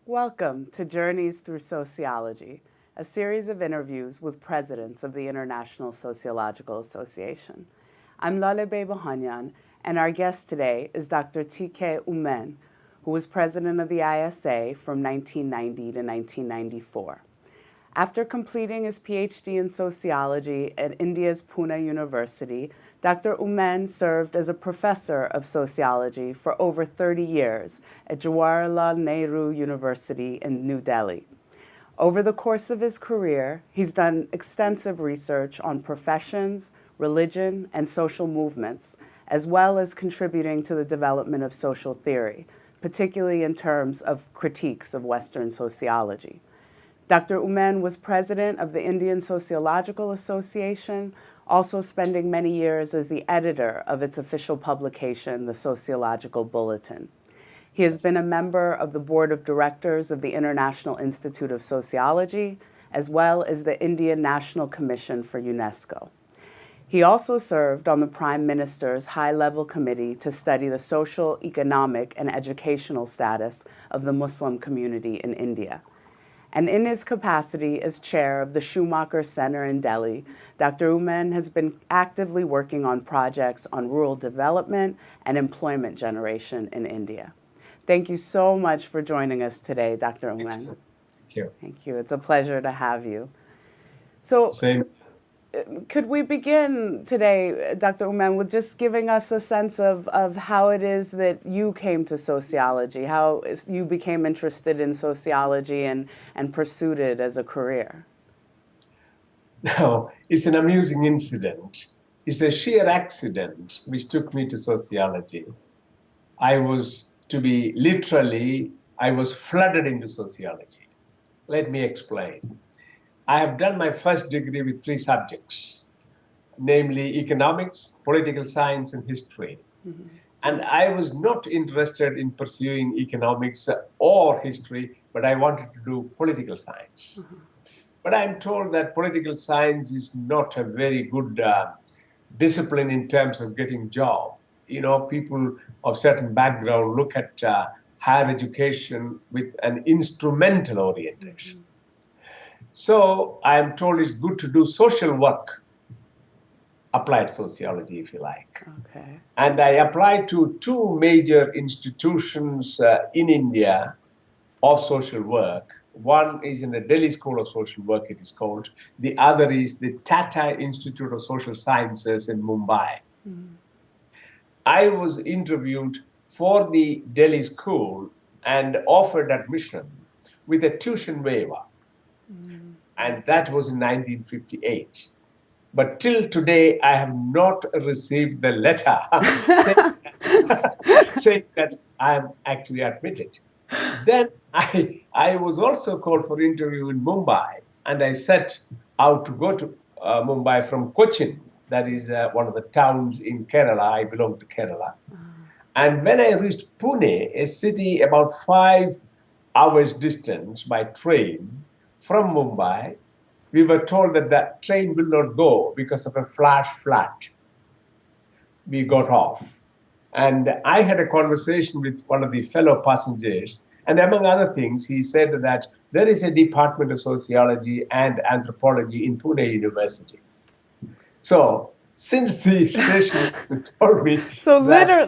Welcome to Journeys Through Sociology, a series of interviews with presidents of the International Sociological Association. I'm Lalebe Bohanyan, and our guest today is Dr. T.K. Oomen, who was president of the ISA from 1990 to 1994. After completing his PhD in sociology at India's Pune University, Dr. Oomen served as a professor of sociology for over 30 years at Jawaharlal Nehru University in New Delhi. Over the course of his career, he's done extensive research on professions, religion, and social movements, as well as contributing to the development of social theory, particularly in terms of critiques of Western sociology. Dr. Oomen was president of the Indian Sociological Association, also spending many years as the editor of its official publication, the Sociological Bulletin. He has been a member of the board of directors of the International Institute of Sociology, as well as the Indian National Commission for UNESCO. He also served on the Prime Minister's high-level committee to study the social, economic, and educational status of the Muslim community in India. And in his capacity as chair of the Schumacher Center in Delhi, Dr. Oomen has been actively working on projects on rural development and employment generation in India. Thank you so much for joining us today, Dr. Oomen. Thank you. Thank you. It's a pleasure to have you. So, Same. Could we begin today, Dr. Oomen, with just giving us a sense of how it is that you came to sociology, how you became interested in sociology and pursued it as a career? Now, it's an amusing incident. It's a sheer accident which took me to sociology. I was flooded into sociology. Let me explain. I have done my first degree with 3 subjects, namely economics, political science, and history. Mm-hmm. And I was not interested in pursuing economics or history, but I wanted to do political science. Mm-hmm. But I'm told that political science is not a very good discipline in terms of getting job. You know, people of certain background look at higher education with an instrumental orientation. Mm-hmm. So I am told it's good to do social work, applied sociology, if you like. Okay. And I applied to 2 major institutions in India of social work. One is in the Delhi School of Social Work, it is called. The other is the Tata Institute of Social Sciences in Mumbai. Mm-hmm. I was interviewed for the Delhi school and offered admission with a tuition waiver. Mm-hmm. And that was in 1958. But till today, I have not received the letter saying that I am actually admitted. Then I was also called for interview in Mumbai, and I set out to go to Mumbai from Cochin. That is one of the towns in Kerala. I belong to Kerala. And when I reached Pune, a city about 5 hours distance by train from Mumbai, we were told that the train will not go because of a flash flood. We got off. And I had a conversation with one of the fellow passengers. And among other things, he said that there is a department of sociology and anthropology in Pune University. So since the station told me... So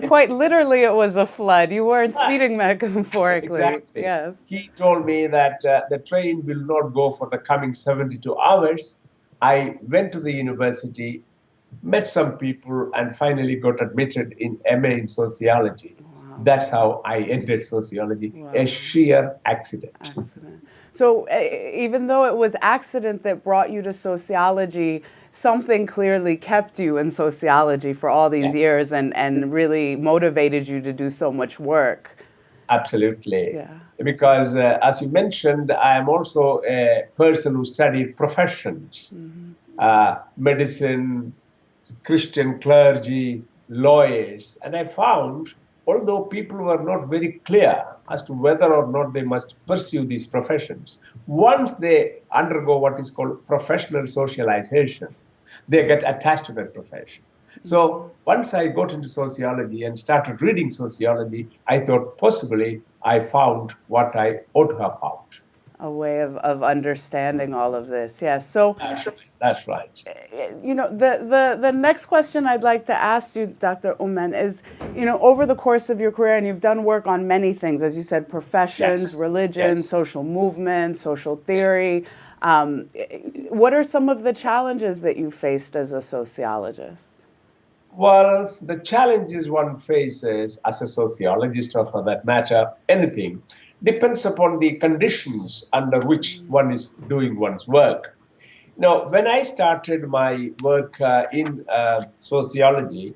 quite literally it was a flood. You weren't speaking metaphorically. Exactly. Yes. He told me that the train will not go for the coming 72 hours. I went to the university, met some people, and finally got admitted in MA in sociology. Wow. That's how I entered sociology, wow. A sheer accident. So even though it was accident that brought you to sociology, something clearly kept you in sociology for all these years and really motivated you to do so much work. Absolutely. Yeah. Because as you mentioned, I am also a person who studied professions, medicine, Christian clergy, lawyers. And I found although people were not very clear as to whether or not they must pursue these professions, once they undergo what is called professional socialization, they get attached to that profession. So once I got into sociology and started reading sociology, I thought possibly I found what I ought to have found. A way of understanding all of this. Yes. So, That's right. That's right. the next question I'd like to ask you, Dr. Oomen, is, over the course of your career, and you've done work on many things, as you said, professions, Yes. religion, Yes. social movement, social theory. What are some of the challenges that you faced as a sociologist? Well, the challenges one faces as a sociologist, or for that matter, anything, depends upon the conditions under which one is doing one's work. Now, when I started my work in sociology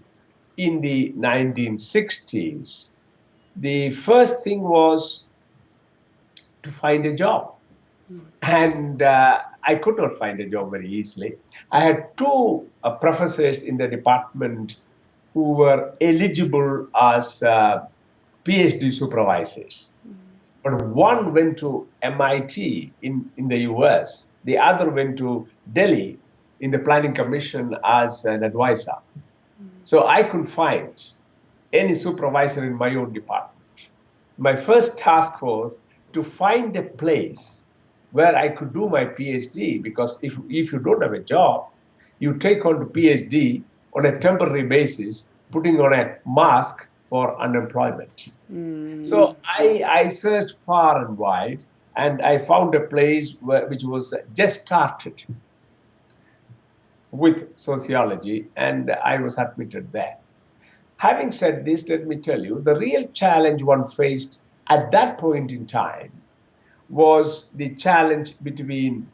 in the 1960s, the first thing was to find a job. And I could not find a job very easily. I had two professors in the department who were eligible as PhD supervisors. But one went to MIT in the US, the other went to Delhi in the Planning Commission as an advisor. So I couldn't find any supervisor in my own department. My first task was to find a place where I could do my PhD, because if you don't have a job, you take on the PhD on a temporary basis, putting on a mask for unemployment. So I searched far and wide, and I found a place which was just started with sociology, and I was admitted there. Having said this, let me tell you, the real challenge one faced at that point in time was the challenge between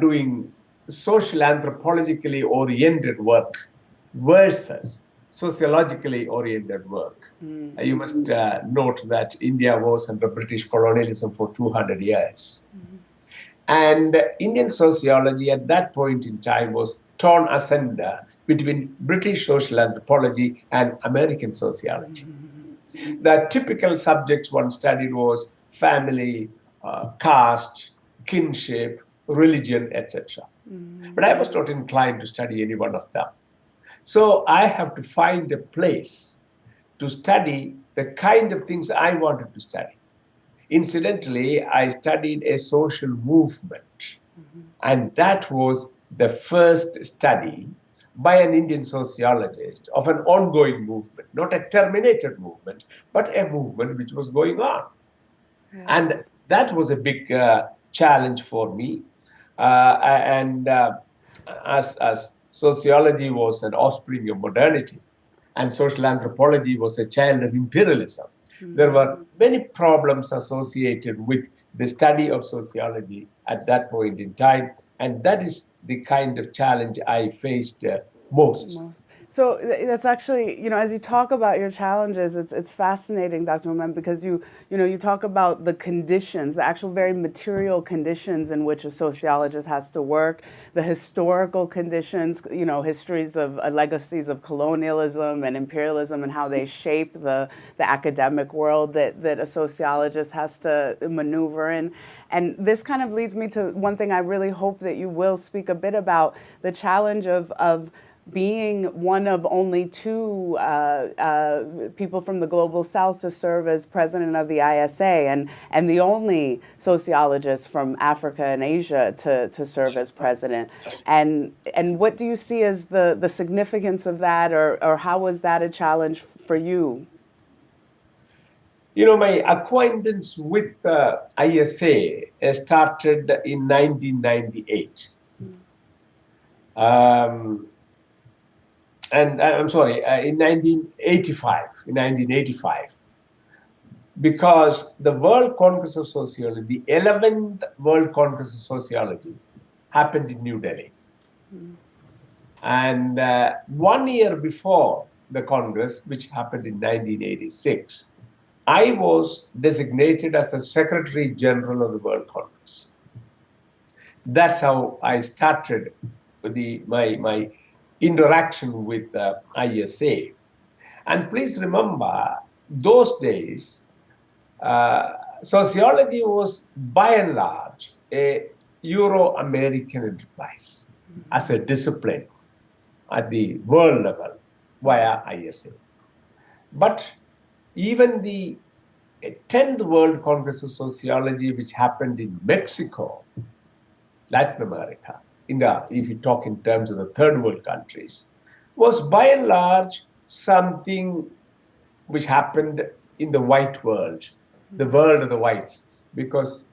doing social anthropologically oriented work versus sociologically oriented work. You must note that India was under British colonialism for 200 years. And Indian sociology at that point in time was torn asunder between British social anthropology and American sociology. The typical subjects one studied was family, caste, kinship, religion, etc. But I was not inclined to study any one of them. So I have to find a place to study the kind of things I wanted to study. Incidentally, I studied a social movement, and that was the first study by an Indian sociologist of an ongoing movement, not a terminated movement, but a movement which was going on. Yes. And that was a big challenge for me. As sociology was an offspring of modernity, and social anthropology was a child of imperialism, there were many problems associated with the study of sociology at that point in time, and that is the kind of challenge I faced most. So that's actually, as you talk about your challenges, it's fascinating, Dr. Oomen, because you talk about the conditions, the actual very material conditions in which a sociologist has to work, the historical conditions, histories of legacies of colonialism and imperialism and how they shape the academic world that a sociologist has to maneuver in. And this kind of leads me to one thing I really hope that you will speak a bit about, the challenge of being one of only two people from the Global South to serve as president of the ISA, and the only sociologist from Africa and Asia to serve as president. And what do you see as the significance of that, or how was that a challenge for you? My acquaintance with ISA started in 1998. And I'm sorry, in 1985, because the World Congress of Sociology, the 11th World Congress of Sociology, happened in New Delhi. And 1 year before the Congress, which happened in 1986, I was designated as the Secretary General of the World Congress. That's how I started my interaction with ISA. And please remember, those days, sociology was by and large a Euro-American enterprise as a discipline at the world level via ISA. But even the 10th World Congress of Sociology, which happened in Mexico, Latin America, if you talk in terms of the third world countries, was by and large something which happened in the white world, the world of the whites, because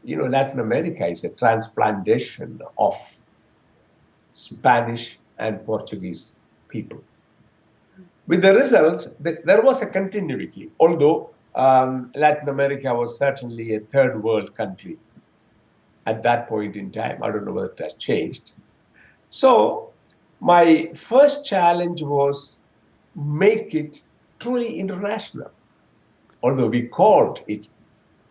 Latin America is a transplantation of Spanish and Portuguese people. With the result, there was a continuity, although Latin America was certainly a third world country at that point in time. I don't know whether it has changed. So my first challenge was make it truly international, although we called it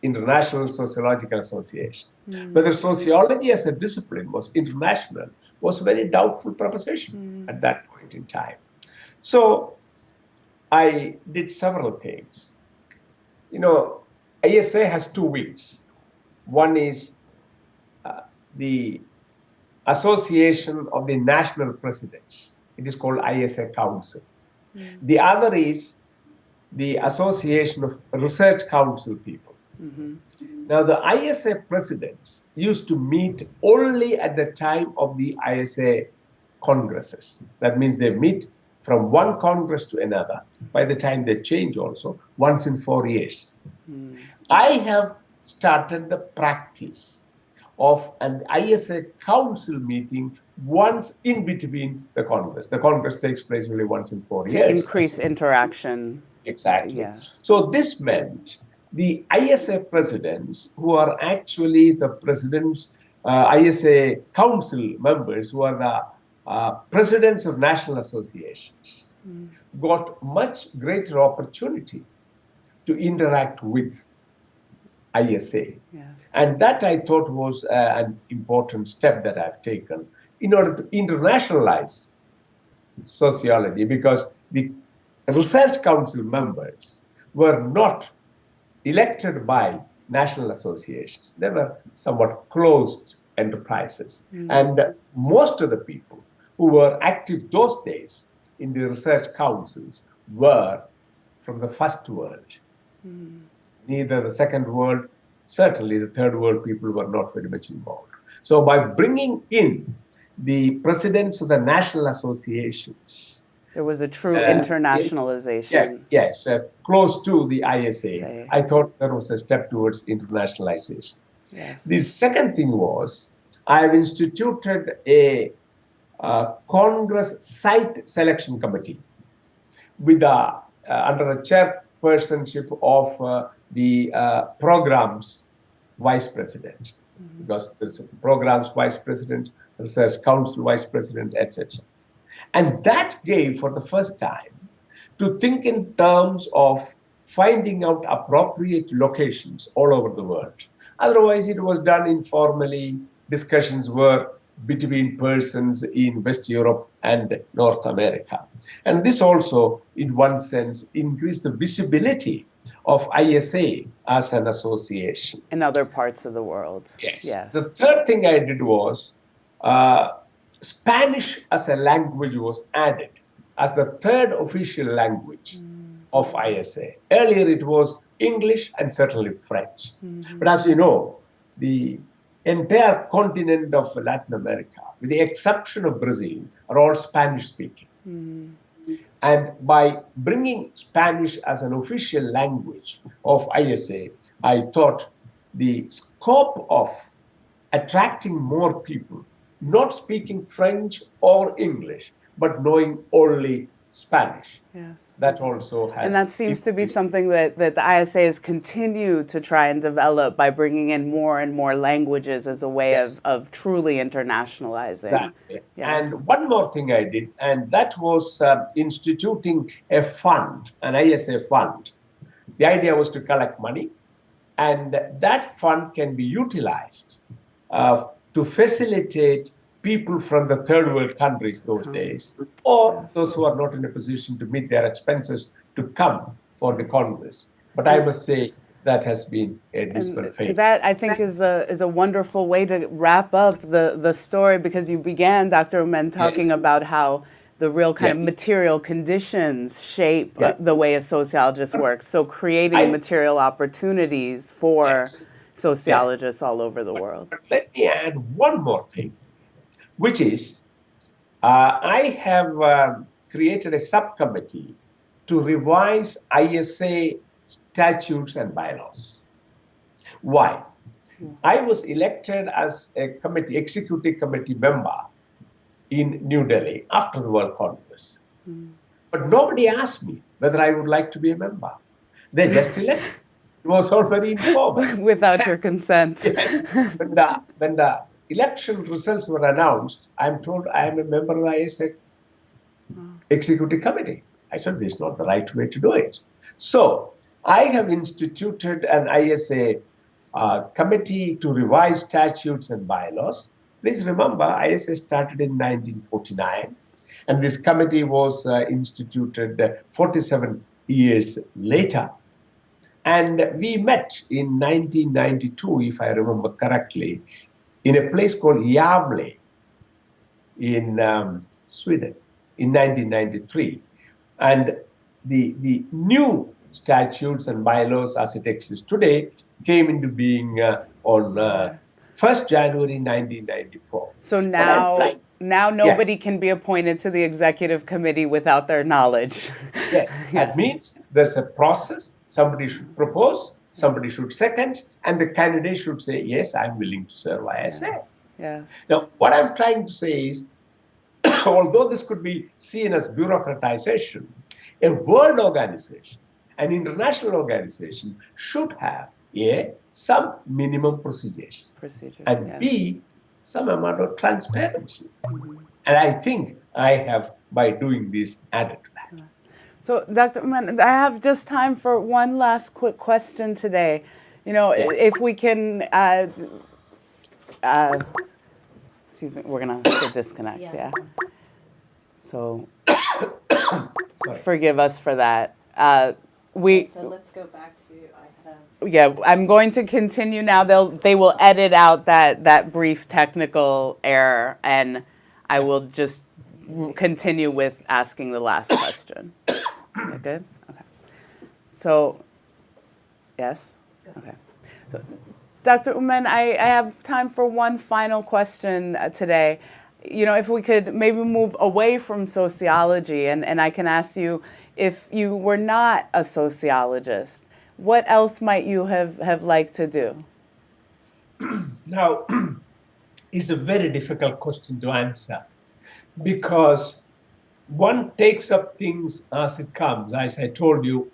International Sociological Association. But the sociology as a discipline was international, was a very doubtful proposition at that point in time. So I did several things. ISA has 2 wings. One is the Association of the National Presidents. It is called ISA Council. The other is the Association of Research Council people. Now, the ISA presidents used to meet only at the time of the ISA congresses. That means they meet from one congress to another. By the time they change also, once in 4 years. I have started the practice of an ISA council meeting once in between the Congress. The Congress takes place only once in 4 years. To increase interaction. Exactly. Yeah. So this meant the ISA presidents, who are actually the presidents, ISA council members, who are the presidents of national associations, got much greater opportunity to interact with ISA. Yes. And that I thought was an important step that I've taken in order to internationalize sociology, because the research council members were not elected by national associations. They were somewhat closed enterprises. And most of the people who were active those days in the research councils were from the first world. Neither the second world, certainly the third world people were not very much involved. So by bringing in the presidents of the national associations, there was a true internationalization. Yes, close to the ISA. I thought there was a step towards internationalization. Yes. The second thing was I've instituted a Congress site selection committee with under the chairpersonship of the programs vice president, because there's a programs vice president, research council vice president, etc. And that gave, for the first time, to think in terms of finding out appropriate locations all over the world. Otherwise, it was done informally. Discussions were between persons in West Europe and North America. And this also, in one sense, increased the visibility of ISA as an association. In other parts of the world. Yes. The third thing I did was Spanish as a language was added as the third official language of ISA. Earlier it was English and certainly French. But as you know, the entire continent of Latin America, with the exception of Brazil, are all Spanish speaking. And by bringing Spanish as an official language of ISA, I thought the scope of attracting more people, not speaking French or English, but knowing only Spanish. Yes. That also has... And that seems to be something that the ISAs continue to try and develop by bringing in more and more languages as a way of truly internationalizing. Exactly. Yes. And one more thing I did, and that was instituting a fund, an ISA fund. The idea was to collect money, and that fund can be utilized to facilitate people from the third world countries those days, or those who are not in a position to meet their expenses to come for the Congress. But I must say that has been a dismal And fate. that, I think, is a wonderful way to wrap up the story, because you began, Dr. Oomen, talking Yes. about how the real kind of Yes. material conditions shape Yes. the way a sociologist works. So creating material opportunities for Yes. sociologists all over the world. But let me add one more thing, which is I have created a subcommittee to revise ISA statutes and bylaws. Why? I was elected as a committee, executive committee member in New Delhi after the World Congress. But nobody asked me whether I would like to be a member. They just elected. It was all very informal. Without your consent. Yes. When the election results were announced, I'm told I am a member of the ISA executive committee. I said, this is not the right way to do it. So I have instituted an ISA committee to revise statutes and bylaws. Please remember, ISA started in 1949, and this committee was instituted 47 years later. And we met in 1992, if I remember correctly, in a place called Gävle in Sweden in 1993. And the new statutes and bylaws as it exists today came into being on 1st January 1994. So now nobody can be appointed to the executive committee without their knowledge. Yes, that means there's a process. Somebody should propose, somebody should second, and the candidate should say, yes, I'm willing to serve ISA. Yeah. Now, what I'm trying to say is, although this could be seen as bureaucratization, a world organization, an international organization should have A, some minimum procedures, and B, some amount of transparency. And I think I have, by doing this, added to that. So, Dr. Oomen, I have just time for one last quick question today. You know, if we can, excuse me, we're going to have to disconnect, yeah. So, forgive us for that. So let's go back to, yeah, I'm going to continue now. They will edit out that brief technical error, and I will just continue with asking the last question. Is that good? Okay. So, yes? Okay. So, Dr. Oomen, I have time for one final question today. You know, if we could maybe move away from sociology, and I can ask you, if you were not a sociologist, what else might you have liked to do? Now, it's a very difficult question to answer, because one takes up things as it comes. As I told you,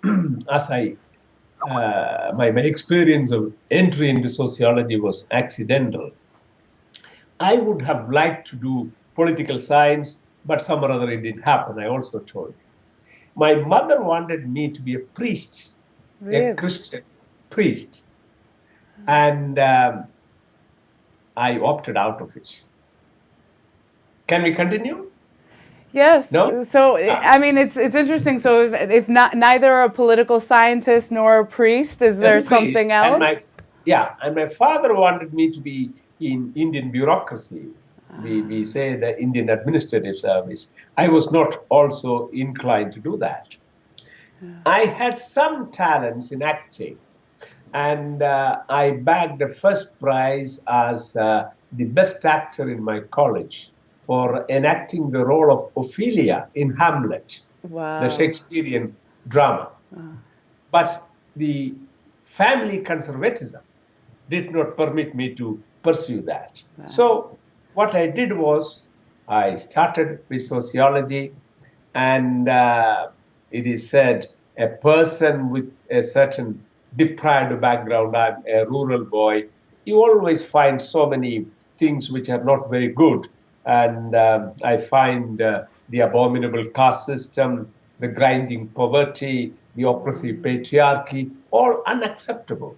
my experience of entry into sociology was accidental. I would have liked to do political science, but some or other it didn't happen. I also told you. My mother wanted me to be a priest, a Christian priest, and I opted out of it. Can we continue? Yes. No? So, I mean, it's interesting. So, if not, neither a political scientist nor a priest, is there something else? And my father wanted me to be in Indian bureaucracy. We say the Indian Administrative Service. I was not also inclined to do that. I had some talents in acting, and I bagged the first prize as the best actor in my college for enacting the role of Ophelia in Hamlet, the Shakespearean drama. But the family conservatism did not permit me to pursue that. So what I did was I started with sociology, and it is said a person with a certain deprived background, I'm a rural boy, you always find so many things which are not very good. And I find the abominable caste system, the grinding poverty, the oppressive patriarchy, all unacceptable.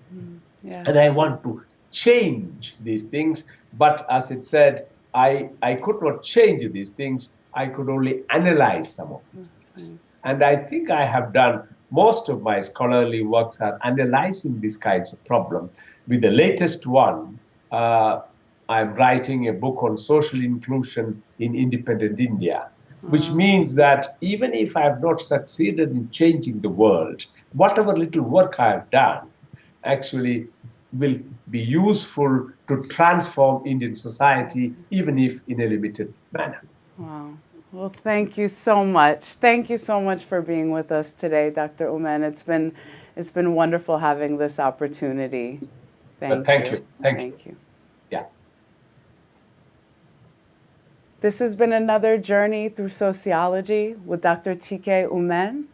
And I want to change these things. But as it said, I could not change these things. I could only analyze some of these things. And I think I have done most of my scholarly works are analyzing these kinds of problems. With the latest one, I'm writing a book on social inclusion in independent India, which means that even if I have not succeeded in changing the world, whatever little work I have done actually will be useful to transform Indian society, even if in a limited manner. Wow. Well, thank you so much. Thank you so much for being with us today, Dr. Oomen. It's been wonderful having this opportunity. Thank Thank you. you. Thank you. Thank you. Yeah. This has been another journey through sociology with Dr. TK Oomen.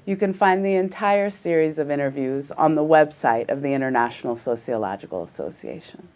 You can find the entire series of interviews on the website of the International Sociological Association.